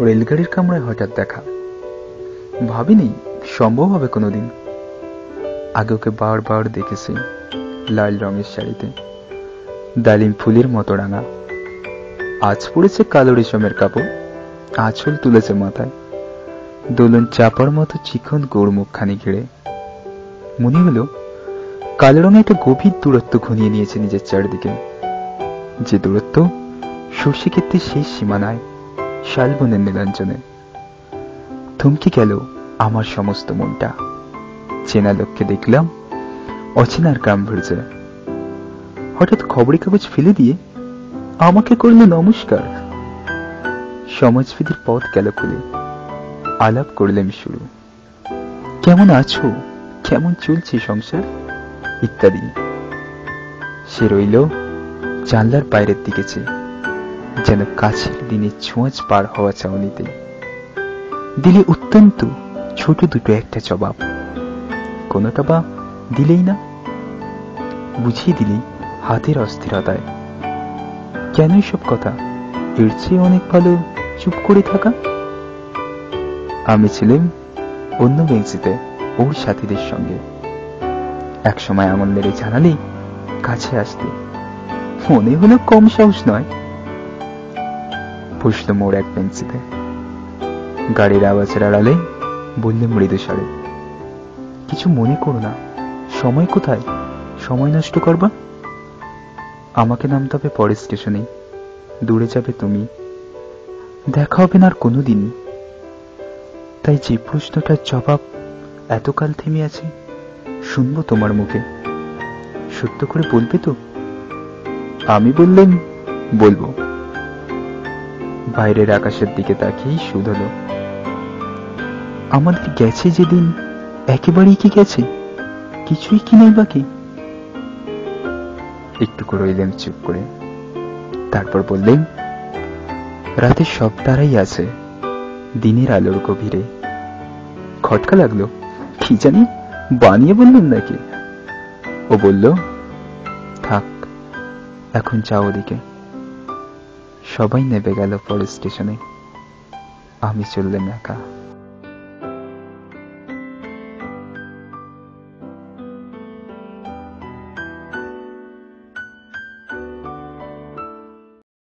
রেলগাড়ির কামরায় হঠাৎ দেখা। ভাবিনি সম্ভব হবে কোনোদিন। আগে ওকে বারবার দেখেছি লাল রঙের শাড়িতে, ডালিম ফুলের মতো রাঙা। আজ পড়েছে কালো রেশমের কাপড়, আঁচল তুলেছে মাথায়, দোলন চাপার মতো চিকন গোড়মুখখানি ঘিরে। মনে হলো কালো রঙে একটা গভীর দূরত্ব ঘনিয়ে নিয়েছে নিজের চারিদিকে, যে দূরত্ব সর্ষে ক্ষেত্রে শেষ সীমানায়, শালবনের নীলাঞ্জনে। থমকে গেল আমার সমস্ত মনটা। চেনা লোককে দেখলাম অচেনার গাম্ভীর্যে। হঠাৎ খবরের কাগজ ফেলে দিয়ে আমাকে করলো নমস্কার। সমাজবিধির পথ গেল খুলে, আলাপ করলাম শুরু। কেমন আছো, কেমন চলছে সংসার ইত্যাদি। সে রইল জানলার বাইরের দিকে চেয়ে, যেন কাছের দিনের ছোঁয়াচ পার হওয়া চাউনিতে। দিলে অত্যন্ত ছোট দুটো একটা জবাব, কোনোটা বা দিলেই না, বুঝিয়ে দিলেই হাতের অস্থিরতায়। কেন সব কথা? এর চেয়ে অনেক ভালো চুপ করে থাকা। আমি ছিলাম অন্য বেঞ্চিতে ওর সাথীদের সঙ্গে। এক সময় আঙুল মেরে জানালেই কাছে আসতে, মনে হলো কম সাহস নয়। বসলো মোর এক বেঞ্চিতে, গাড়ির আওয়াজের আড়ালে বললে মৃদু স্বরে, কিছু মনে করো না, সময় কোথায় সময় নষ্ট করবা? আমাকে নামতে হবে পরের স্টেশনে, দূরে যাবে তুমি, দেখা হবে না আর কোনোদিন। তাই যে প্রশ্নটার জবাব এতকাল থেমে আছে, শুনবো তোমার মুখে, সত্য করে বলবে তো? আমি বললাম বলবো। বাইরের আকাশের দিকে তাকিয়েই শুধালো, আমাদের গেছে যেদিন একেবারেই কি গেছে, কিছুই কি নাই বাকি? একটু রইলেন চুপ করে, তারপর বললেন, রাতের সব তারাই আছে দিনের আলোর গভীরে। খটকা লাগলো, কি জানি বানিয়ে বললাম নাকি। ও বলল, থাক এখন যাও ওদিকে। সবাই নেমে গেল পরের স্টেশনে, আমি চললাম একা।